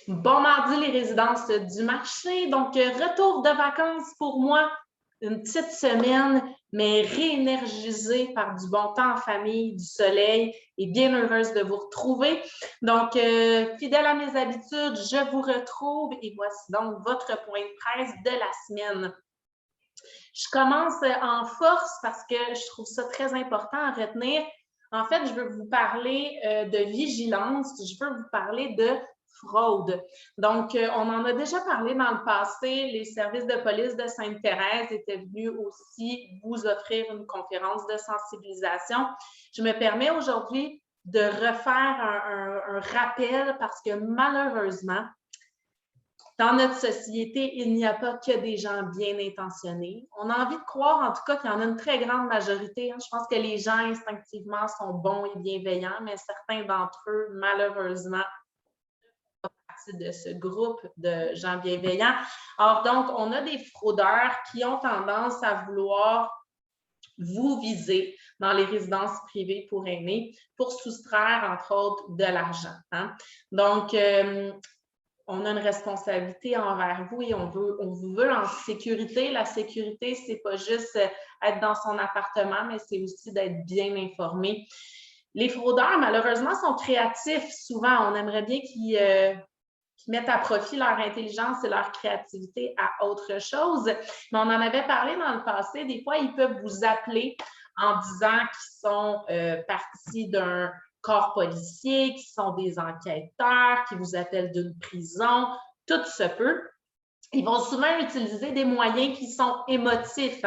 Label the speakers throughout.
Speaker 1: Bon mardi, les résidences du marché. Donc, retour de vacances pour moi. Une petite semaine, mais réénergisée par du bon temps en famille, du soleil et bien heureuse de vous retrouver. Donc, fidèle à mes habitudes, je vous retrouve et voici donc votre point de presse de la semaine. Je commence en force parce que je trouve ça très important à retenir. En fait, je veux vous parler de vigilance, je veux vous parler de fraude. Donc, on en a déjà parlé dans le passé. Les services de police de Sainte-Thérèse étaient venus aussi vous offrir une conférence de sensibilisation. Je me permets aujourd'hui de refaire un rappel parce que malheureusement, dans notre société, il n'y a pas que des gens bien intentionnés. On a envie de croire, en tout cas, qu'il y en a une très grande majorité. Je pense que les gens, instinctivement, sont bons et bienveillants, mais certains d'entre eux, malheureusement, font partie de ce groupe de gens bienveillants. Or, donc, on a des fraudeurs qui ont tendance à vouloir vous viser dans les résidences privées pour aînés pour soustraire, entre autres, de l'argent. Donc, on a une responsabilité envers vous et on vous veut en sécurité. La sécurité, c'est pas juste être dans son appartement, mais c'est aussi d'être bien informé. Les fraudeurs, malheureusement, sont créatifs souvent. On aimerait bien qu'ils mettent à profit leur intelligence et leur créativité à autre chose. Mais on en avait parlé dans le passé. Des fois, ils peuvent vous appeler en disant qu'ils sont partis d'un corps policier, qui sont des enquêteurs, qui vous appellent d'une prison, tout se peut. Ils vont souvent utiliser des moyens qui sont émotifs.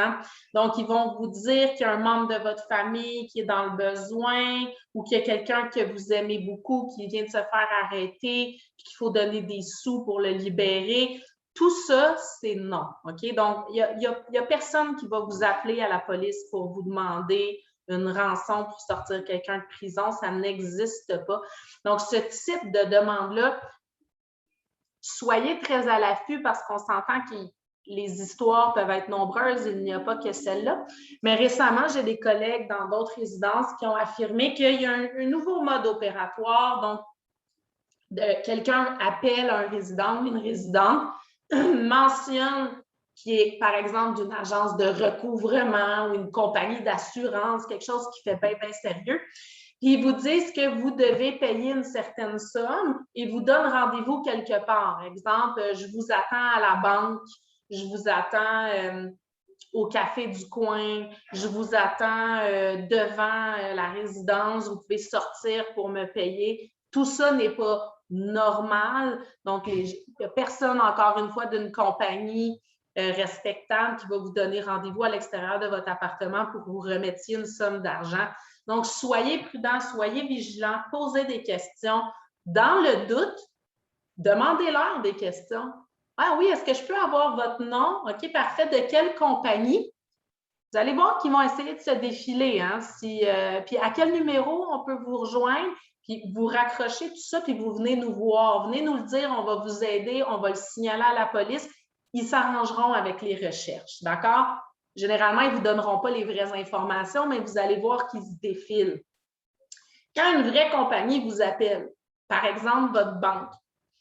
Speaker 1: Donc, ils vont vous dire qu'il y a un membre de votre famille qui est dans le besoin ou qu'il y a quelqu'un que vous aimez beaucoup qui vient de se faire arrêter puis qu'il faut donner des sous pour le libérer. Tout ça, c'est non. OK? Donc, il y a personne qui va vous appeler à la police pour vous demander une rançon pour sortir quelqu'un de prison. Ça n'existe pas. Donc, ce type de demande-là, soyez très à l'affût parce qu'on s'entend que les histoires peuvent être nombreuses, il n'y a pas que celle-là. Mais récemment, j'ai des collègues dans d'autres résidences qui ont affirmé qu'il y a un nouveau mode opératoire. Donc, quelqu'un appelle un résident ou une résidente, mentionne qui est, par exemple, d'une agence de recouvrement ou une compagnie d'assurance, quelque chose qui fait bien, bien sérieux. Puis ils vous disent que vous devez payer une certaine somme et vous donnent rendez-vous quelque part. Exemple, je vous attends à la banque, je vous attends au café du coin, je vous attends devant la résidence, vous pouvez sortir pour me payer. Tout ça n'est pas normal. Donc, il n'y a personne, encore une fois, d'une compagnie respectable qui va vous donner rendez-vous à l'extérieur de votre appartement pour vous remettre une somme d'argent. Donc, soyez prudents, soyez vigilants, posez des questions. Dans le doute, demandez-leur des questions. Ah oui, est-ce que je peux avoir votre nom? OK, parfait. De quelle compagnie? Vous allez voir qu'ils vont essayer de se défiler. Puis à quel numéro on peut vous rejoindre? Puis vous raccrochez tout ça, puis vous venez nous voir. Venez nous le dire, on va vous aider, on va le signaler à la police. Ils s'arrangeront avec les recherches, d'accord? Généralement, ils ne vous donneront pas les vraies informations, mais vous allez voir qu'ils se défilent. Quand une vraie compagnie vous appelle, par exemple votre banque,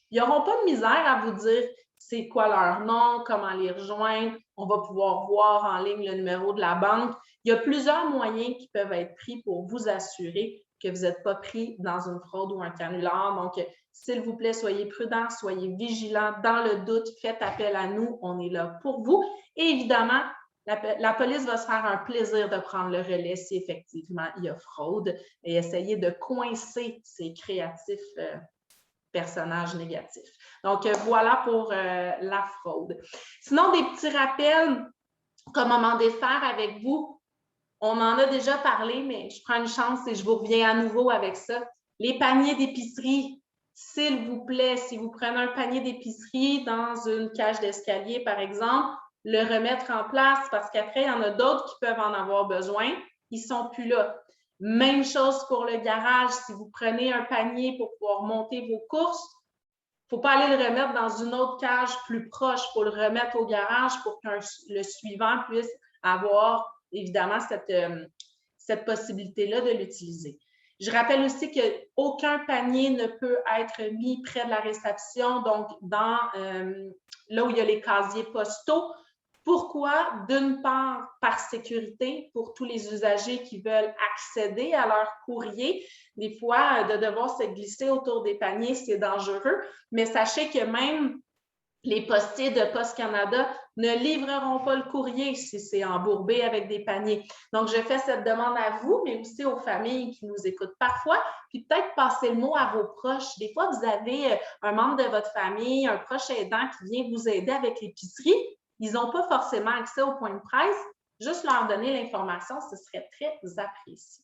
Speaker 1: ils n'auront pas de misère à vous dire c'est quoi leur nom, comment les rejoindre. On va pouvoir voir en ligne le numéro de la banque. Il y a plusieurs moyens qui peuvent être pris pour vous assurer que vous n'êtes pas pris dans une fraude ou un canular. Donc, s'il vous plaît, soyez prudents, soyez vigilants. Dans le doute, faites appel à nous. On est là pour vous. Et évidemment, la police va se faire un plaisir de prendre le relais si effectivement il y a fraude et essayer de coincer ces créatifs personnages négatifs. Donc, voilà pour la fraude. Sinon, des petits rappels, comment m'en défaire avec vous. On en a déjà parlé, mais je prends une chance et je vous reviens à nouveau avec ça. Les paniers d'épicerie, s'il vous plaît, si vous prenez un panier d'épicerie dans une cage d'escalier, par exemple, le remettre en place parce qu'après, il y en a d'autres qui peuvent en avoir besoin. Ils ne sont plus là. Même chose pour le garage. Si vous prenez un panier pour pouvoir monter vos courses, il ne faut pas aller le remettre dans une autre cage plus proche. Il faut le remettre au garage pour que le suivant puisse avoir, évidemment, cette possibilité-là de l'utiliser. Je rappelle aussi qu'aucun panier ne peut être mis près de la réception, donc là où il y a les casiers postaux. Pourquoi? D'une part, par sécurité pour tous les usagers qui veulent accéder à leur courrier. Des fois, de devoir se glisser autour des paniers, c'est dangereux, mais sachez que même les postiers de Poste Canada ne livreront pas le courrier si c'est embourbé avec des paniers. Donc, je fais cette demande à vous, mais aussi aux familles qui nous écoutent parfois, puis peut-être passer le mot à vos proches. Des fois, vous avez un membre de votre famille, un proche aidant qui vient vous aider avec l'épicerie. Ils n'ont pas forcément accès au point de presse. Juste leur donner l'information, ce serait très apprécié.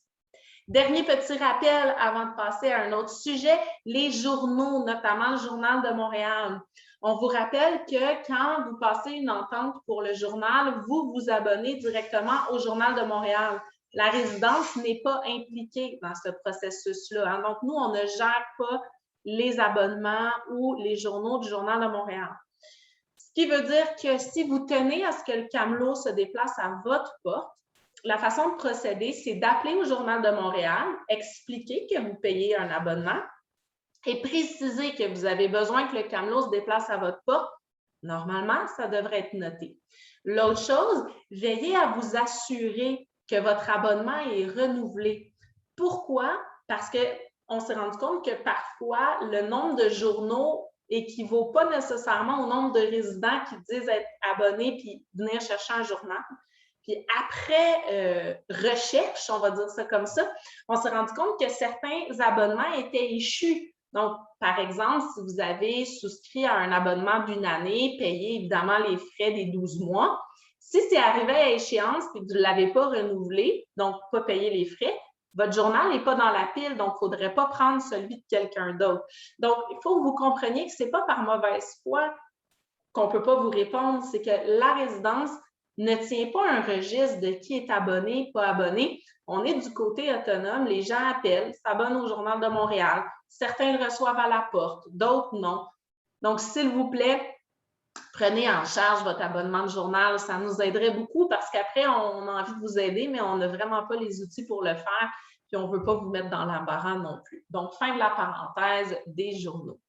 Speaker 1: Dernier petit rappel avant de passer à un autre sujet, les journaux, notamment le Journal de Montréal. On vous rappelle que quand vous passez une entente pour le journal, vous vous abonnez directement au Journal de Montréal. La résidence n'est pas impliquée dans ce processus-là. Hein. Donc, nous, on ne gère pas les abonnements ou les journaux du Journal de Montréal. Ce qui veut dire que si vous tenez à ce que le camelot se déplace à votre porte, la façon de procéder, c'est d'appeler au Journal de Montréal, expliquer que vous payez un abonnement et préciser que vous avez besoin que le camelot se déplace à votre porte. Normalement, ça devrait être noté. L'autre chose, veillez à vous assurer que votre abonnement est renouvelé. Pourquoi? Parce qu'on s'est rendu compte que parfois, le nombre de journaux équivaut pas nécessairement au nombre de résidents qui disent être abonnés puis venir chercher un journal. Puis après recherche, on va dire ça comme ça, on s'est rendu compte que certains abonnements étaient échus. Donc, par exemple, si vous avez souscrit à un abonnement d'une année, payé évidemment les frais des 12 mois, si c'est arrivé à échéance et que vous ne l'avez pas renouvelé, donc pas payé les frais, votre journal n'est pas dans la pile, donc il ne faudrait pas prendre celui de quelqu'un d'autre. Donc, il faut que vous compreniez que ce n'est pas par mauvaise foi qu'on ne peut pas vous répondre, c'est que la résidence ne tient pas un registre de qui est abonné, pas abonné. On est du côté autonome. Les gens appellent, s'abonnent au Journal de Montréal. Certains le reçoivent à la porte, d'autres non. Donc, s'il vous plaît, prenez en charge votre abonnement de journal. Ça nous aiderait beaucoup parce qu'après, on a envie de vous aider, mais on n'a vraiment pas les outils pour le faire. Puis on ne veut pas vous mettre dans l'embarras non plus. Donc, fin de la parenthèse des journaux.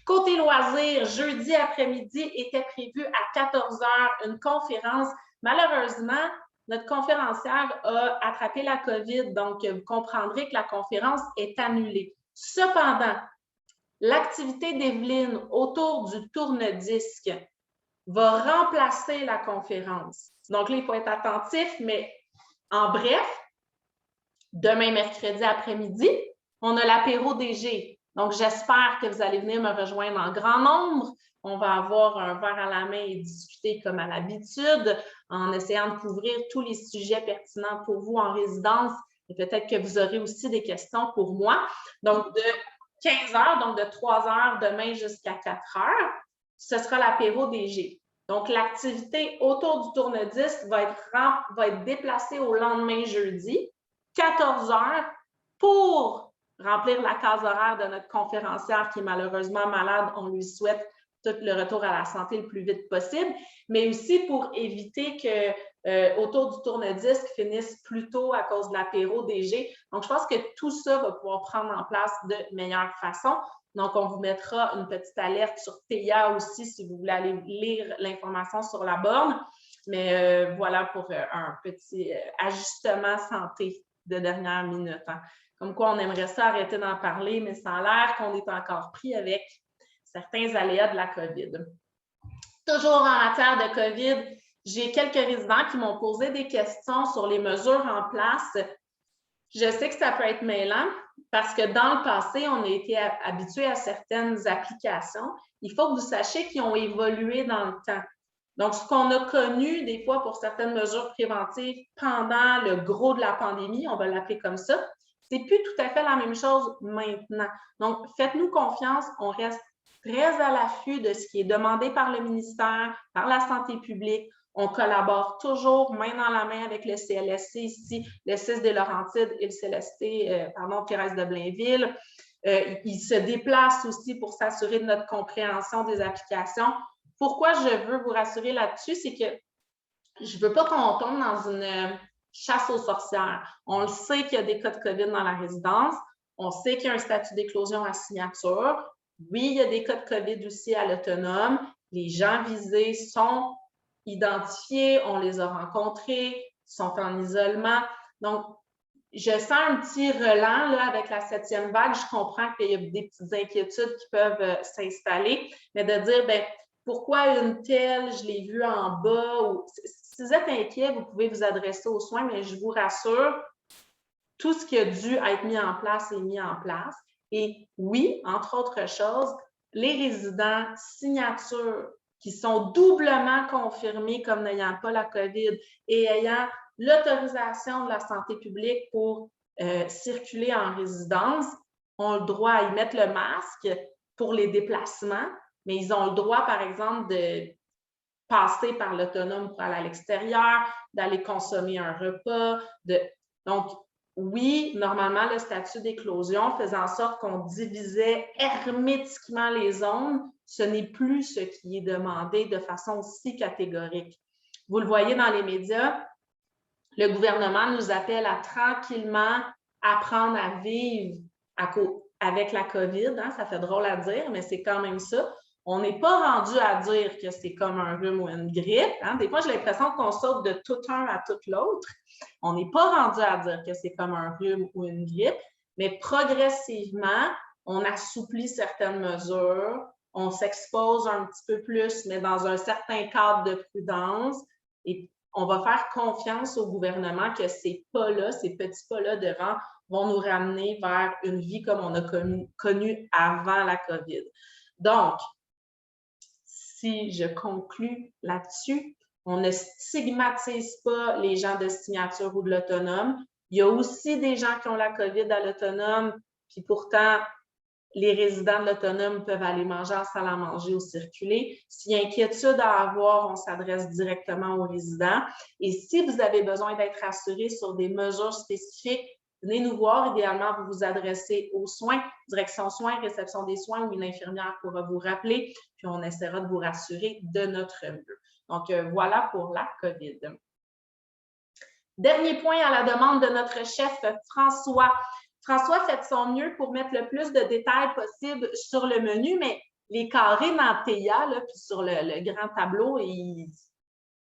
Speaker 1: Côté loisirs, jeudi après-midi était prévu à 14 h une conférence. Malheureusement, notre conférencière a attrapé la COVID, donc vous comprendrez que la conférence est annulée. Cependant, l'activité d'Evelyne autour du tourne-disque va remplacer la conférence. Donc là, il faut être attentif, mais en bref, demain, mercredi après-midi, on a l'apéro DG. Donc, j'espère que vous allez venir me rejoindre en grand nombre. On va avoir un verre à la main et discuter comme à l'habitude en essayant de couvrir tous les sujets pertinents pour vous en résidence. Et peut-être que vous aurez aussi des questions pour moi. Donc, de 15 h, donc de 3 h demain jusqu'à 4 h, ce sera l'apéro DG. Donc, l'activité autour du tourne-disque va être déplacée au lendemain jeudi, 14 h, pour remplir la case horaire de notre conférencière qui est malheureusement malade. On lui souhaite tout le retour à la santé le plus vite possible, mais aussi pour éviter que autour du tourne-disque finisse plus tôt à cause de l'apéro DG. Donc, je pense que tout ça va pouvoir prendre en place de meilleure façon. Donc, on vous mettra une petite alerte sur TIA aussi si vous voulez aller lire l'information sur la borne. Mais voilà pour un petit ajustement santé de dernière minute. Hein. Comme quoi, on aimerait ça arrêter d'en parler, mais ça a l'air qu'on est encore pris avec certains aléas de la COVID. Toujours en matière de COVID, j'ai quelques résidents qui m'ont posé des questions sur les mesures en place. Je sais que ça peut être mêlant parce que dans le passé, on a été habitué à certaines applications. Il faut que vous sachiez qu'ils ont évolué dans le temps. Donc, ce qu'on a connu des fois pour certaines mesures préventives pendant le gros de la pandémie, on va l'appeler comme ça, c'est plus tout à fait la même chose maintenant. Donc, faites-nous confiance, on reste très à l'affût de ce qui est demandé par le ministère, par la santé publique. On collabore toujours main dans la main avec le CLSC ici, le CIS des Laurentides et le CLST, Thérèse de Blainville. Ils se déplacent aussi pour s'assurer de notre compréhension des applications. Pourquoi je veux vous rassurer là-dessus, c'est que je ne veux pas qu'on tombe dans une chasse aux sorcières. On le sait qu'il y a des cas de COVID dans la résidence. On sait qu'il y a un statut d'éclosion à signature. Oui, il y a des cas de COVID aussi à l'autonome. Les gens visés sont identifiés, on les a rencontrés, sont en isolement. Donc, je sens un petit relent là, avec la 7e vague. Je comprends qu'il y a des petites inquiétudes qui peuvent s'installer, mais de dire, bien, pourquoi une telle, je l'ai vue en bas? Ou... Si vous êtes inquiet, vous pouvez vous adresser aux soins, mais je vous rassure, tout ce qui a dû être mis en place est mis en place. Et oui, entre autres choses, les résidents signatures qui sont doublement confirmés comme n'ayant pas la COVID et ayant l'autorisation de la santé publique pour circuler en résidence ont le droit à y mettre le masque pour les déplacements, mais ils ont le droit, par exemple, de passer par l'autonome pour aller à l'extérieur, d'aller consommer un repas. Donc, oui, normalement, le statut d'éclosion faisait en sorte qu'on divisait hermétiquement les zones. Ce n'est plus ce qui est demandé de façon si catégorique. Vous le voyez dans les médias, le gouvernement nous appelle à tranquillement apprendre à vivre avec la COVID. Hein? Ça fait drôle à dire, mais c'est quand même ça. On n'est pas rendu à dire que c'est comme un rhume ou une grippe. Hein? Des fois, j'ai l'impression qu'on saute de tout un à tout l'autre. On n'est pas rendu à dire que c'est comme un rhume ou une grippe, mais progressivement, on assouplit certaines mesures, on s'expose un petit peu plus, mais dans un certain cadre de prudence. Et on va faire confiance au gouvernement que ces pas-là, ces petits pas-là de rang vont nous ramener vers une vie comme on a connu avant la COVID. Donc, si je conclus là-dessus, on ne stigmatise pas les gens de signature ou de l'autonome. Il y a aussi des gens qui ont la COVID à l'autonome, puis pourtant, les résidents de l'autonome peuvent aller manger en salle à manger ou circuler. S'il y a inquiétude à avoir, on s'adresse directement aux résidents. Et si vous avez besoin d'être assuré sur des mesures spécifiques, venez nous voir. Idéalement, vous vous adressez aux soins, direction soins, réception des soins, où une infirmière pourra vous rappeler, puis on essaiera de vous rassurer de notre mieux. Donc, voilà pour la COVID. Dernier point à la demande de notre chef, François. François fait de son mieux pour mettre le plus de détails possible sur le menu, mais les carrés dans TIA, là, puis sur le grand tableau,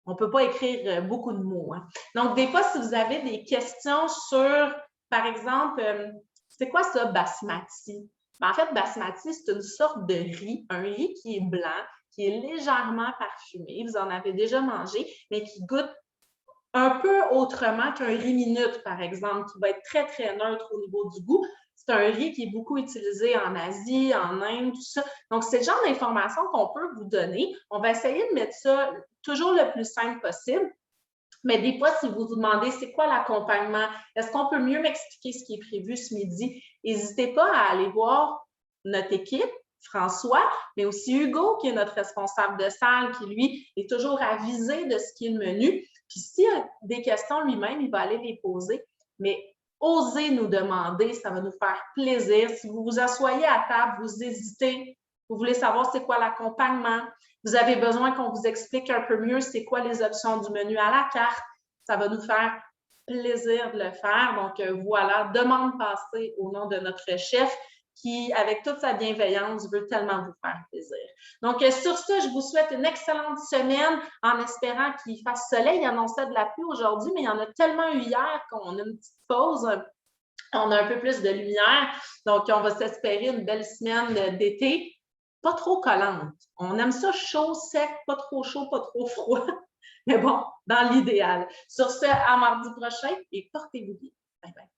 Speaker 1: on ne peut pas écrire beaucoup de mots. Hein. Donc, des fois, si vous avez des questions sur, par exemple, c'est quoi ça, basmati? Ben, en fait, basmati, c'est une sorte de riz, un riz qui est blanc, qui est légèrement parfumé. Vous en avez déjà mangé, mais qui goûte un peu autrement qu'un riz minute, par exemple, qui va être très, très neutre au niveau du goût. C'est un riz qui est beaucoup utilisé en Asie, en Inde, tout ça. Donc, c'est le genre d'informations qu'on peut vous donner. On va essayer de mettre ça toujours le plus simple possible. Mais des fois, si vous vous demandez c'est quoi l'accompagnement, est-ce qu'on peut mieux m'expliquer ce qui est prévu ce midi? N'hésitez pas à aller voir notre équipe, François, mais aussi Hugo, qui est notre responsable de salle, qui, lui, est toujours avisé de ce qui est le menu. Puis s'il a des questions lui-même, il va aller les poser. Mais osez nous demander, ça va nous faire plaisir. Si vous vous asseyez à table, vous hésitez, vous voulez savoir c'est quoi l'accompagnement, vous avez besoin qu'on vous explique un peu mieux c'est quoi les options du menu à la carte, ça va nous faire plaisir de le faire. Donc voilà, demande passée au nom de notre chef qui, avec toute sa bienveillance, veut tellement vous faire plaisir. Donc, sur ce, je vous souhaite une excellente semaine en espérant qu'il fasse soleil. Il annonçait de la pluie aujourd'hui, mais il y en a tellement eu hier qu'on a une petite pause. On a un peu plus de lumière. Donc, on va s'espérer une belle semaine d'été. Pas trop collante. On aime ça chaud, sec, pas trop chaud, pas trop froid. Mais bon, dans l'idéal. Sur ce, à mardi prochain et portez-vous bien. Bye bye.